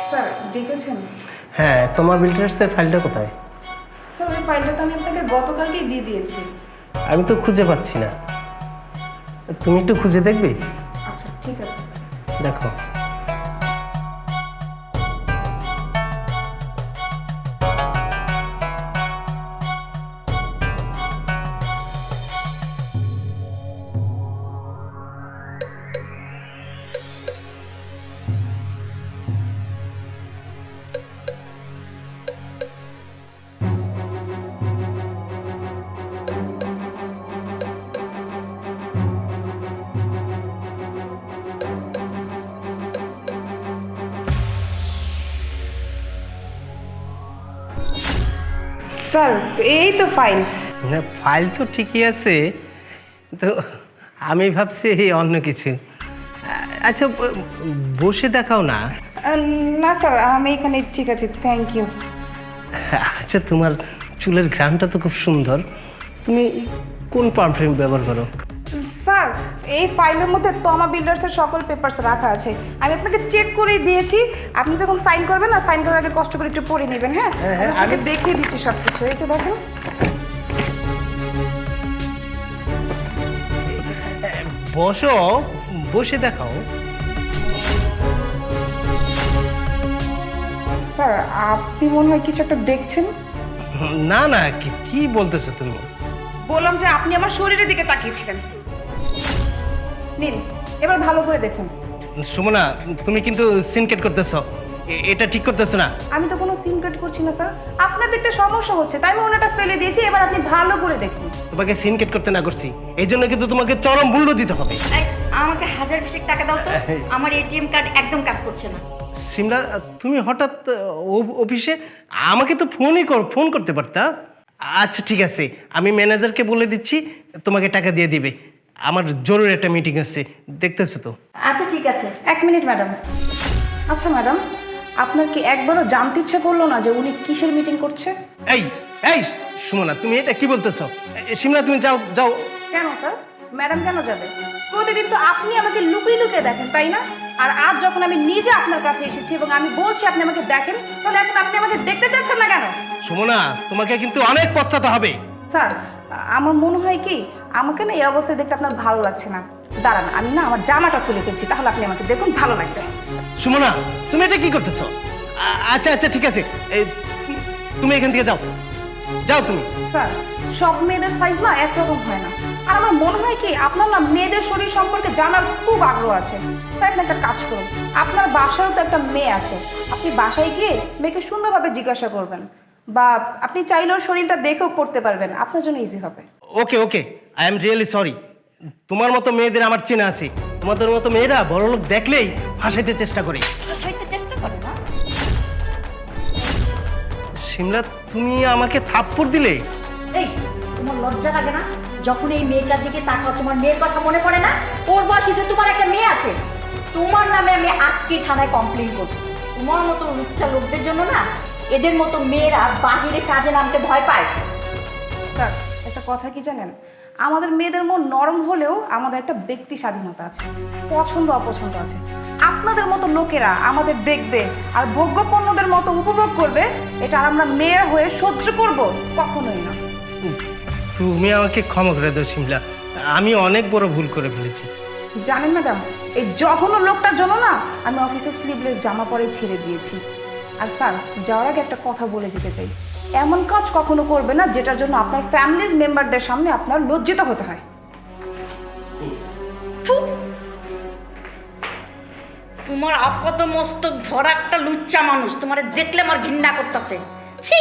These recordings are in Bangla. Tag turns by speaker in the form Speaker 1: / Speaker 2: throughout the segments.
Speaker 1: স্যার দেখেছেন?
Speaker 2: হ্যাঁ, তোমার বিল্ডার্সের ফাইলটা কোথায়?
Speaker 1: স্যার ওই ফাইলটা তো আমি আপনাকে গতকালকেই দিয়ে দিয়েছি।
Speaker 2: আমি তো খুঁজে পাচ্ছি না, তুমি একটু খুঁজে দেখবে?
Speaker 1: আচ্ছা ঠিক আছে স্যার।
Speaker 2: দেখো।
Speaker 1: স্যার এই তো ফাইল।
Speaker 2: না, ফাইল তো ঠিকই আছে, তো আমি ভাবছি অন্য কিছু। আচ্ছা, বসে দেখাও না।
Speaker 1: না স্যার আমি এখানে ঠিক আছে, থ্যাংক ইউ।
Speaker 2: আচ্ছা, তোমার চুলের ঘ্রাণটা তো খুব সুন্দর। তুমি কোন পারফিউম ব্যবহার করো?
Speaker 1: স্যার এই ফাইলের মধ্যে তমা বিল্ডার্সের সকল পেপারস রাখা আছে, আমি আপনাকে চেক করেই দিয়েছি। আপনি যখন সাইন করবেন না, সাইন করার আগে কষ্ট করে একটু পড়ে নেবেন। হ্যাঁ আমি দেখিয়ে দিচ্ছি সব কিছু। এই যে দেখেন।
Speaker 2: বসো, বসে দেখাও।
Speaker 1: স্যার আপনি মনে হয় কিছু একটা দেখছেন।
Speaker 2: না না, কি বলতেছো তুমি?
Speaker 1: বললাম যে আপনি আমার শরীরের দিকে তাকিয়েছিলেন। নিন এবার ভালো করে দেখুন।
Speaker 2: সুমনা, তুমি কিন্তু সিনকেট করতেছো, এটা ঠিক করতেছো না।
Speaker 1: আমি তো কোনো সিনক্রেট করছি না স্যার, আপনাদের একটা সমস্যা হচ্ছে তাই আমি ওনাটা ফেলে দিয়েছি। এবার আপনি ভালো করে দেখুন।
Speaker 2: তোমাকে সিনকেট করতে না করছি, এই জন্য কিন্তু তোমাকে চরম মূল্য দিতে হবে।
Speaker 3: আমাকে 1000 টাকা দাও তো, আমার এটিএম কার্ড একদম কাজ করছে না।
Speaker 2: সিমলা, তুমি হঠাৎ অফিসে আমাকে তো ফোন করতে পারতা। আচ্ছা ঠিক আছে, আমি ম্যানেজারকে বলে দিচ্ছি, তোমাকে টাকা দিয়ে দিবে। আমার জরুরি একটা মিটিং আছে, দেখতেছো তো।
Speaker 3: আচ্ছা ঠিক আছে।
Speaker 1: 1 মিনিট ম্যাডাম। আচ্ছা ম্যাডাম, আপনার কি একবারও জানতে ইচ্ছে করলো না যে উনি কিসের মিটিং করছে?
Speaker 2: এই এই সুমনা, তুমি এটা কি বলতেছো? সিমলা, তুমি যাও যাও।
Speaker 1: কেন স্যার, ম্যাডাম কেন যাবে? প্রতিদিন তো আপনি আমাকে লুকিয়ে লুকিয়ে দেখেন, তাই না? আর আজ যখন আমি নিজে আপনার কাছে এসেছি এবং আমি বলছি আপনি আমাকে দেখেন, তাহলে এখন আপনি আমাকে দেখতে চাচ্ছেন না কেন?
Speaker 2: সুমনা, তোমাকে কিন্তু অনেক পস্তাতে হবে।
Speaker 1: স্যার আমার মনে হয় কি, আমাকে না এই অবস্থায় দেখতে আপনার ভালো লাগছে না। দাঁড়ান, আমি না আমার জামাটা খুলে ফেলছি, তাহলে আপনি আমাকে দেখুন, ভালো লাগবে।
Speaker 2: সুমনা, তুমি এটা কি করতেছো? আচ্ছা আচ্ছা ঠিক আছে, তুমি এখান থেকে যাও, যাও তুমি।
Speaker 1: স্যার সব মেয়েদের সাইজ না একরকম হয় না। আর আমার মনে হয় কি, আপনার না মেয়েদের শরীর সম্পর্কে জানার খুব আগ্রহ আছে। তাই আপনি একটা কাজ করুন, আপনার বাসায়ও তো একটা মেয়ে আছে, আপনি বাসায় গিয়ে মেয়েকে সুন্দরভাবে জিজ্ঞাসা করবেন, বা আপনি চাইলেও শরীরটা দেখেও পড়তে পারবেন, আপনার জন্য ইজি হবে।
Speaker 2: ওকে ওকে, আই এম রিয়েলি সরি। তোমার মতো মেয়েদের আমার চেনা আছে। তোমাদের মতো মেয়েরা বড় লোক দেখলেই ফাঁসাইতে চেষ্টা করে।
Speaker 3: ফাঁসাইতে চেষ্টা করে না।
Speaker 2: সিমলা, তুমি আমাকে থাপ্পড় দিলে?
Speaker 3: এই তোমার লজ্জা লাগে না? যখন এই মেয়েটার দিকে তাকাও, তোমার মেয়ের কথা মনে পড়ে না? ওর বয়সীতে তোমার একটা মেয়ে আছে। তোমার নামে আমি আজকে থানায় কমপ্লেন করব। তোমার মতো লুচ্চা লোকদের জন্য না এদের মতো মেয়েরা বাহিরে কাজে নামতে ভয় পায়।
Speaker 1: স্যার একটা কথা কি জানেন, আমাদের মেয়েদের মন নরম হলেও আমাদের একটা ব্যক্তি স্বাধীনতা আছে, পছন্দ অপছন্দ আছে। আপনাদের মতো লোকেরা আমাদের দেখবে আর ভোগ্যপণ্যদের মতো উপভোগ করবে, এটা আর আমরা মেয়েরা হয়ে সহ্য করব? কখনোই না।
Speaker 2: তুমি আমাকে ক্ষমা করে দাও সিমলা, আমি অনেক বড় ভুল করে ফেলেছি।
Speaker 1: জানেন ম্যাডাম, এই জঘন্য লোকটার জন্য না আমি অফিসে স্লিভলেস জামা পরে ছেড়ে দিয়েছি। আর স্যার যাওয়ার আগে একটা কথা বলে যেতে চাই, এমন কাজ কখনো করবে না যেটার জন্য আপনার ফ্যামিলিজ মেম্বারদের সামনে আপনার লজ্জিত হতে হয়।
Speaker 3: থু! তোমার আপাত মস্তক ভরা একটা লুচ্চা মানুষ, তোমার দেখলে আমার ঘৃণা করতেছে। ছি!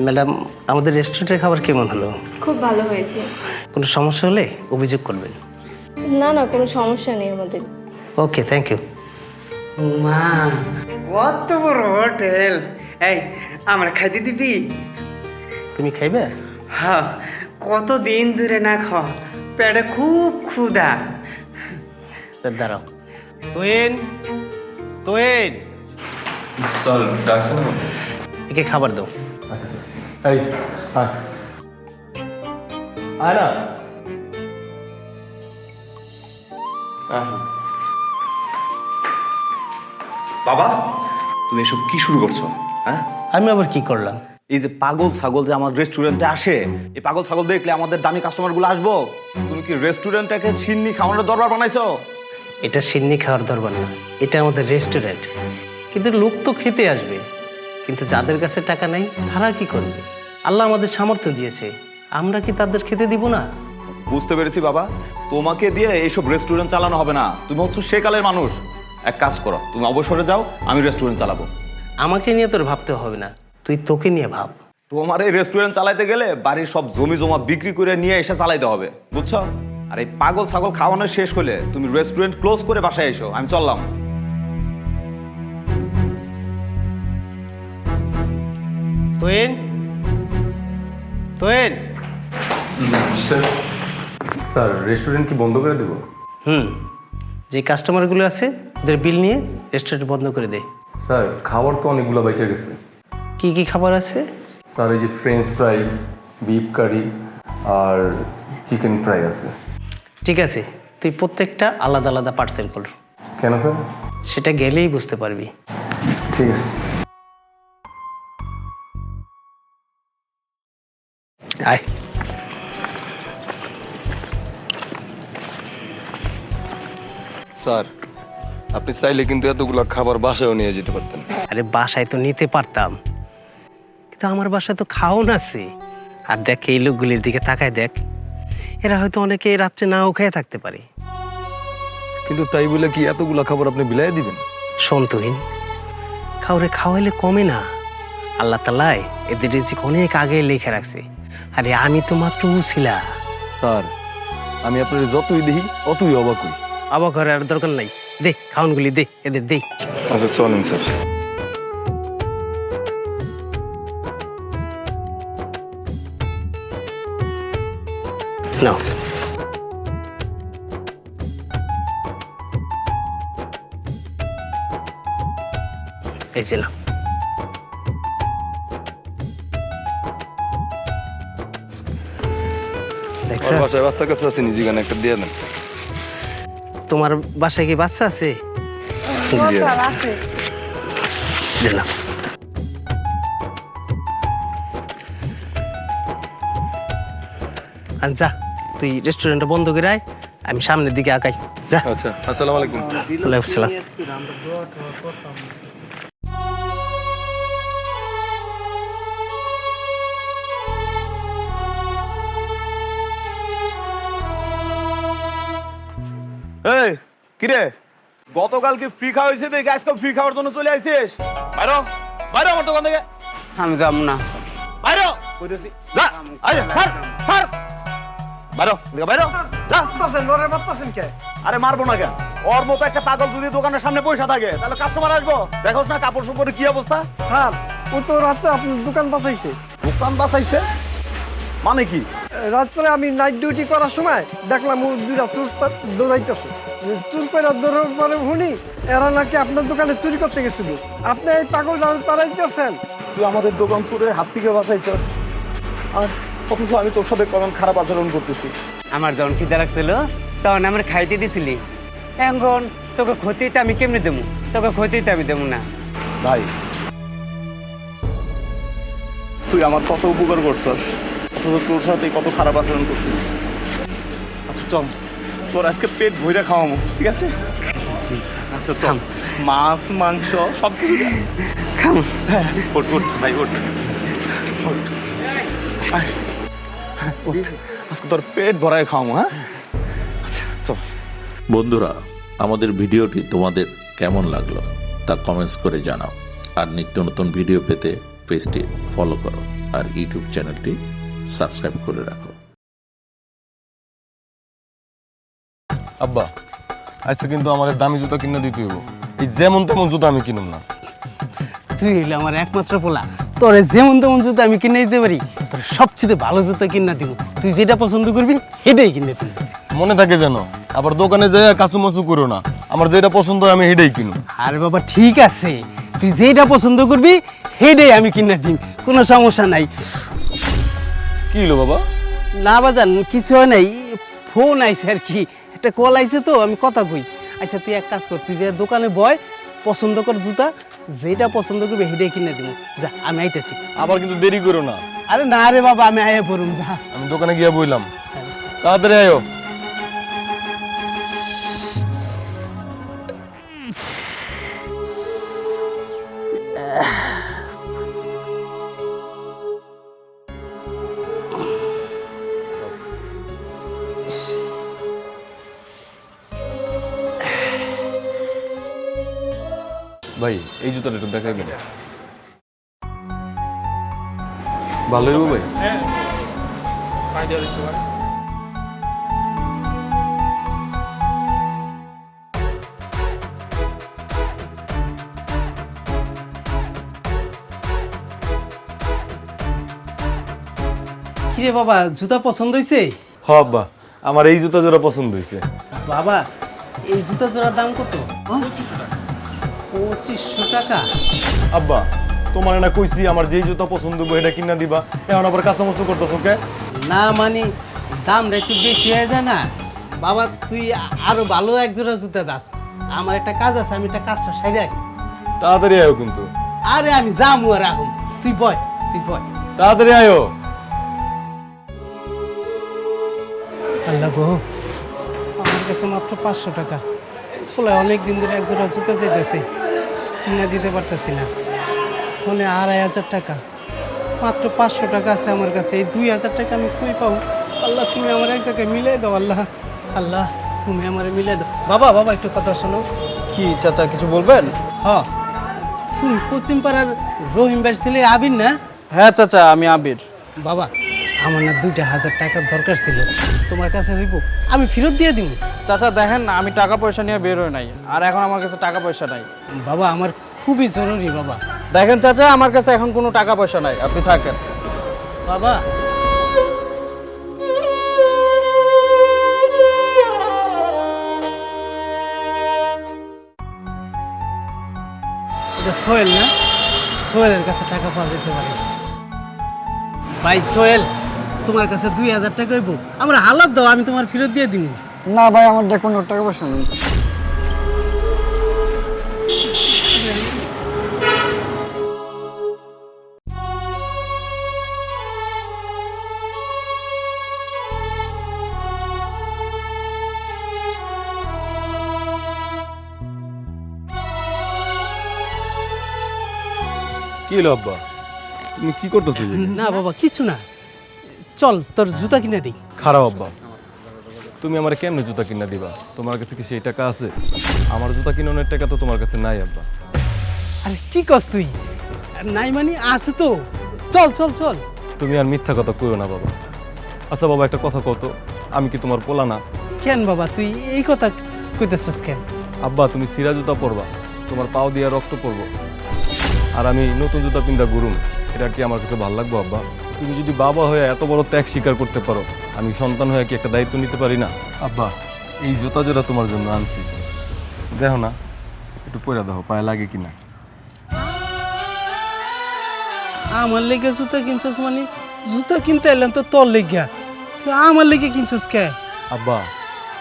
Speaker 2: ম্যাডাম, আমাদের রেস্টুরেন্টের খাবার কেমন হলো?
Speaker 4: খুব ভালো হয়েছে।
Speaker 2: কোনো সমস্যা হলে অভিযোগ করবেন।
Speaker 4: না না, কোনো সমস্যা নেই আমাদের।
Speaker 2: ওকে, থ্যাংক ইউ।
Speaker 5: মা, কত বড় হোটেল! এই আমার খাইতে দিবি?
Speaker 2: তুমি খাইবে?
Speaker 5: হ্যাঁ, কতদিন ধরে না খাওয়া, পেটে খুব ক্ষুধা।
Speaker 2: দাঁড়াও। তোয়েন, তোয়েন,
Speaker 6: স্যার ডাকছেন আমাকে?
Speaker 2: একে খাবার দাও।
Speaker 6: আচ্ছা স্যার। এই আয় আয় না
Speaker 7: বাবা তুমি এসব কি শুরু করছো? হ্যাঁ,
Speaker 2: আমি আবার কি করলাম?
Speaker 7: এই যে পাগল ছাগল যে আমার রেস্টুরেন্টে আসে, এই পাগল ছাগল দেখলে আমাদের দামি কাস্টমার গুলো আসবো। তুমি কি রেস্টুরেন্টটাকে সিন্নি খাওয়ানোর দরবার বানাইছো?
Speaker 2: এটা সিন্নি খাওয়ার দরবার না, এটা আমাদের রেস্টুরেন্ট। কিন্তু লোক তো খেতে আসবে, কিন্তু যাদের কাছে টাকা নাই তারা কি করবে? আল্লাহ আমাদের সামর্থ্য দিয়েছে, আমরা কি তাদের খেতে দিব না?
Speaker 7: বুঝতে পেরেছি বাবা, তোমাকে দিয়ে এইসব রেস্টুরেন্ট চালানো হবে না। তুমি হচ্ছে সেকালের মানুষ। এক কাজ করো, তুমি অবসরে যাও, আমি রেস্টুরেন্ট চালাবো।
Speaker 2: আমাকে নিয়ে তোর ভাবতে হবে না, তুই তোকে নিয়ে ভাব।
Speaker 7: তোমার এই রেস্টুরেন্ট চালাইতে গেলে বাড়ির সব জমি জমা বিক্রি করে নিয়ে এসে চালাইতে হবে, বুঝছো? আর এই পাগল ছাগল খাওয়ানো শেষ হলে তুমি রেস্টুরেন্ট ক্লোজ করে বাসায় এসো, আমি চললাম।
Speaker 2: তোয়েন, তোয়েন।
Speaker 6: স্যার স্যার রেস্টুরেন্ট কি বন্ধ করে দেবো?
Speaker 2: যে কাস্টমারগুলো আছে ওদের বিল নিয়ে রেস্টুরেন্ট বন্ধ করে দে।
Speaker 6: স্যার খাবার তো অনেকগুলো বেঁচে গেছে।
Speaker 2: কি কি খাবার আছে?
Speaker 6: স্যার এই যে ফ্রেঞ্চ ফ্রাই, বিফ কারি আর চিকেন ফ্রাই আছে।
Speaker 2: ঠিক আছে, তুই প্রত্যেকটা আলাদা আলাদা পার্সেল কর।
Speaker 6: কেন স্যার?
Speaker 2: সেটা গেলেই বুঝতে পারবি।
Speaker 6: ঠিক আছে।
Speaker 2: আয়।
Speaker 8: স্যার আপনি চাইলে কিন্তু এতগুলো খাবার বাসায়ও নিয়ে যেতে পারতেন।
Speaker 2: আরে বাসায় তো নিতে পারতাম, কিন্তু আমার বাসায় তো খাওন আছে। আর দেখ এই লোকগুলির দিকে তাকায় দেখ, এরা হয়তো অনেকে রাত্রে নাও খেয়ে থাকতে পারে।
Speaker 8: কিন্তু তাই বলে কি এতগুলো খাবার আপনি বিলাইয়ে দিবেন?
Speaker 2: সন্তহীন খাওয়ারে খাওয়াইলে কমে না। আল্লাহ তাআলাই এদের রিজিক অনেক আগে লিখে রাখছে। আরে আমি তো মাত্র উছিলা।
Speaker 8: স্যার আমি আপনার যতই দেখি অতই অবাক হই।
Speaker 2: অবাক হওয়ার আর দরকার নাই, দে খাওয়ানগুলি দে, এদের দে।
Speaker 8: আচ্ছা চলেন স্যার।
Speaker 2: নাও। এই যে নাও। দেখছো?
Speaker 8: আমার বাসায় বাচ্চা কাছে আছে, নিজে গানে একটা দিয়ে দেন।
Speaker 2: তোমার বাসায় কি বাচ্চা আছে?
Speaker 1: আছে।
Speaker 2: দে নাও। আর যা, তুই রেস্টুরেন্টটা বন্ধ করে আয়, আমি সামনের দিকে আগাই। যা।
Speaker 8: আচ্ছা আসসালামু আলাইকুম।
Speaker 2: ওয়ালাইকুম আসসালাম।
Speaker 7: এই কিরে, গতকাল কি ফ্রি খাওয়া হয়েছে? দেখে আজকে ফ্রি খাওয়ার জন্য চলে আসিস? বাইরো বাইরো আমার দোকান থেকে।
Speaker 5: আমি যাব না।
Speaker 7: বাইরো কইতেছি, যা। আরে স্যার স্যার বাইরো দেখো, বাইরো যা। আরে মারবো না কেন? ওর মতো একটা পাগল যদি দোকানের সামনে পয়সা থাকে তাহলে কাস্টমার আসবো। দেখোস না কাপড় চোপড়ের কি অবস্থা?
Speaker 9: স্যার ও তো রাতে আপনার দোকান বাঁচাইছে।
Speaker 7: দোকান বাঁচাইছে মানে কি?
Speaker 9: রাত্রে আমি নাইট ডিউটি করার সময় দেখলাম ও দুইটা চুর দৌড়াইতেছে। চুর করে দৌড়ার পরে শুনি এরা নাকি আপনার দোকানে চুরি করতে গেছিল। আপনি এই পাগল তাড়াইতেছেন।
Speaker 7: তুই আমাদের দোকান চোরের হাত থেকে বাঁচাইছস, আর অথচ আমি তোর সাথে কখন খারাপ আচরণ করতেছি।
Speaker 5: আমার যখন খিদে লাগছিল তখন আমার খাইতে দিছিলি। এখন তোকে ক্ষতিতে আমি কেমনে দেবো? তোকে ক্ষতিতে আমি দেবো না।
Speaker 7: ভাই তুই আমার কত উপকার করছস, অথচ তোর সাথে কত খারাপ আচরণ করতেছি। আচ্ছা চল, তোর আজকে পেট ভইরা খাওয়াবো, ঠিক আছে? আচ্ছা চল, মাছ মাংস সব কিছু
Speaker 5: খাম।
Speaker 7: ওঠ ওঠ ভাই ওঠ ওঠ। আয়, ওঠ। আজকে তোর পেট ভরায় খাওয়াবো, হ্যাঁ? আচ্ছা চল।
Speaker 10: বন্ধুরা, আমাদের ভিডিওটি তোমাদের কেমন লাগলো তা কমেন্টস করে জানাও। আর নিত্য নতুন ভিডিও পেতে পেজটি ফলো করো আর ইউটিউব চ্যানেলটি সাবস্ক্রাইব করে রাখো।
Speaker 8: আব্বা আজকে কিন্তু আমাদের দামি জুতা কিনে দিতে হইব। এই যেমন তেমন জুতা আমি কিনুম না।
Speaker 2: তুই হইলে আমার একমাত্র পোলা, তোরে যেমন তেমন জুতা আমি কিনে দিতে পারি। তোর সবচেয়ে ভালো জুতা কিনা দিব, তুই যেটা পছন্দ করবি সেটাই কিনে দিবি।
Speaker 8: মনে থাকে যেন, আবার দোকানে যেয়ে কাচুমাচু করো না। আমার যেটা পছন্দ হয় আমি সেটাই কিনুম।
Speaker 2: আরে বাবা ঠিক আছে, তুই যেটা পছন্দ করবি সেটাই আমি কিনে দিই, কোনো সমস্যা নাই।
Speaker 8: কি হলো বাবা?
Speaker 2: না বাজান, কিছু হয় নাই, ফোন আইছে আর কি, একটা কল আইছে তো আমি কথা কই। আচ্ছা তুই এক কাজ কর, তুই যে দোকানে বয়, পছন্দ কর জুতা, যেটা পছন্দ করবে সেটাই কিনে দিব। যা আমি আইতেছি।
Speaker 8: আবার কিন্তু দেরি করো না।
Speaker 2: আরে না রে বাবা, আমি আয়া পড়ুম, যা।
Speaker 8: আমি দোকানে গিয়া বইলাম, তাড়াতাড়ি আয়ো। ভাই এই জুতাটা একটু দেখাইবেন? ভালো হইব ভাই?
Speaker 2: কিরে বাবা, জুতা পছন্দ হয়েছে?
Speaker 8: হ আব্বা, আমার এই জুতা জোড়া পছন্দ হয়েছে।
Speaker 2: বাবা এই জুতা জোড়ার দাম কত? 2500 টাকা।
Speaker 8: আব্বা তোমার না কইছি আমার যেই জুতা পছন্দ হইব এটা কিনা দিবা, এখন আবার কাঁচামচু করতেছো কে?
Speaker 2: না মানে দামটা একটু বেশি হয়ে যায় না বাবা, তুই আরো ভালো এক জোড়া জুতা দাস। আমার একটা কাজ আছে, আমি একটা কাজটা সাইরে রাখি।
Speaker 8: তাড়াতাড়ি আয়ো কিন্তু।
Speaker 2: আরে আমি যামু আর আহুম, তুই বয়, তুই বয়।
Speaker 8: তাড়াতাড়ি আয়ো।
Speaker 2: আল্লাহ গো, আমার কাছে মাত্র 500 টাকা। ফলে অনেক দিন ধরে এক জোড়া জুতা চাইতেছে, কিনা দিতে পারতেছি না। ফলে 2500 টাকা, মাত্র 500 টাকা আছে আমার কাছে। এই 2000 টাকা আমি কই পাবো? আল্লাহ তুমি আমার এক জায়গায় মিলাই দাও। আল্লাহ আল্লাহ তুমি আমার মিলাই দাও। বাবা বাবা একটু কথা শোনো।
Speaker 9: কি চাচা কিছু বলবেন?
Speaker 2: হ্যাঁ, তুমি পশ্চিম পাড়ার রহিম ভাইয়ের ছেলে আবির না?
Speaker 9: হ্যাঁ চাচা, আমি আবির।
Speaker 2: বাবা আমার না 2000 টাকার দরকার ছিল, তোমার কাছে হইব? আমি ফেরত দিয়ে দিব।
Speaker 9: চাচা দেখেন না, আমি টাকা পয়সা নিয়ে বের হই নাই, আর এখন আমার কাছে টাকা পয়সা নাই।
Speaker 2: বাবা আমার খুবই জরুরি বাবা।
Speaker 9: দেখেন চাচা, আমার কাছে এখন কোনো টাকা পয়সা নাই, আপনি থাকেন।
Speaker 2: বাবা এটা সোহেল না? সোহেলের কাছে টাকা পাওয়া যেতে পারে। ভাই সোহেল, তোমার কাছে 2000 টাকা হইব, আমরা হালাত দাও, আমি তোমার ফেরত দিয়ে দিব।
Speaker 9: না ভাই, আমার কোনো টাকা পয়সা নেই।
Speaker 8: কি হলো আব্বা, তুমি কি করতেছো?
Speaker 2: না বাবা কিছু না, চল তোর জুতা কিনে দিই।
Speaker 8: খারাপ আব্বা, তুমি আমার কেমনে জুতা কিনা দিবা? তোমার কাছে কি সেই টাকা আছে? আমার জুতা কিনানোর টাকা তো তোমার কাছে নাই আব্বা।
Speaker 2: আরে কি কস তুই? নাই মানে আছে তো, চল চল চল।
Speaker 8: তুমি আর মিথ্যা কথা কইও না বাবা। আচ্ছা বাবা একটা কথা কত, আমি কি তোমার পোলা না?
Speaker 2: কেন বাবা তুই এই কথা কইতেছিস কেন?
Speaker 8: আব্বা তুমি সিরা জুতা পরবা, তোমার পাও দিয়া রক্ত পড়বো, আর আমি নতুন জুতা পিন্দা ঘুরুম, এটা কি আমার কাছে ভালো লাগবে আব্বা? তুমি যদি বাবা হয়ে এত বড় ত্যাগ স্বীকার করতে পারো, আমি সন্তান হয়ে কি একটা দায়িত্ব নিতে পারি না? আব্বা এই জুতা জোড়া তোমার জন্য আনছি, দেখো না একটু পরে দেখো পায়ে লাগে কিনা।
Speaker 2: আমার লেগে জুতা কিনছিস মানে? জুতা কিনতে এলাম তো তোর লেগিয়া, তুই আমার লেগে কিনছিস কে?
Speaker 8: আব্বা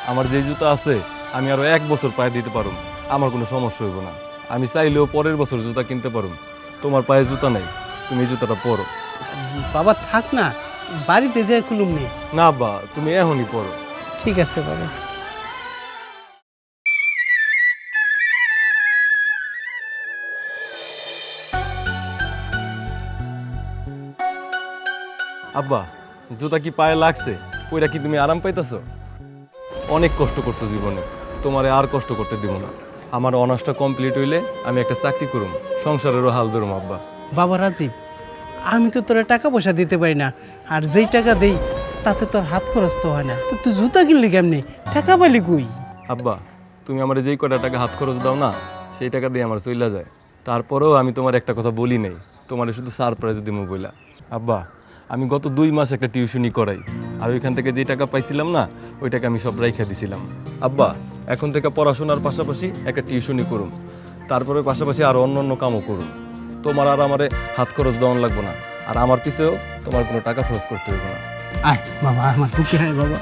Speaker 8: আমার যে জুতা আছে আমি আরো 1 বছর পায়ে দিতে পারুম, আমার কোনো সমস্যা হইব না। আমি চাইলেও পরের বছর জুতা কিনতে পারুম। তোমার পায়ে জুতা নেই, তুমি এই জুতাটা পরো।
Speaker 2: বাবা থাক না, বাড়িতে যে খুলুম নেই।
Speaker 8: না আব্বা তুমি এখনই পরো।
Speaker 2: ঠিক আছে বাবা।
Speaker 8: আব্বা জুতা কি পায়ে লাগছে? ওইটা কি তুমি আরাম পাইতেছ? অনেক কষ্ট করছো জীবনে, তোমারে আর কষ্ট করতে দিব না। আমার অনার্সটা কমপ্লিট হইলে আমি একটা চাকরি করুম, সংসারেরও হাল ধরুম আব্বা।
Speaker 2: বাবা রাজীব, আমি তো তোরা টাকা পয়সা দিতে পারি না, আর যেই টাকা দেই তাতে তোর হাত খরচ তো হয় না, তো তুই জুতা কিনলি কেমনি? টাকা পাইলি কই?
Speaker 8: আব্বা তুমি আমার যেই কটা টাকা হাত খরচ দাও না, সেই টাকা দিয়ে আমার চইলা যায়। তারপরেও আমি তোমার একটা কথা বলি নাই, তোমার শুধু সারপ্রাইজ দিমু বইলা। আব্বা আমি গত 2 মাস একটা টিউশনি করাই, আর ওইখান থেকে যে টাকা পাইছিলাম না ওই টাকা আমি সব রাইখা দিছিলাম। আব্বা এখন থেকে পড়াশোনার পাশাপাশি একটা টিউশনি করুন, তারপরে পাশাপাশি আরও অন্য অন্য কামও করুন। তোমার আর আমারে হাত খরচ দেওয়ান লাগবো না, আর আমার পিছেও তোমার কোনো টাকা খরচ করতে হবে না।
Speaker 2: আয় বাবা, আমার বুকে আয় বাবা।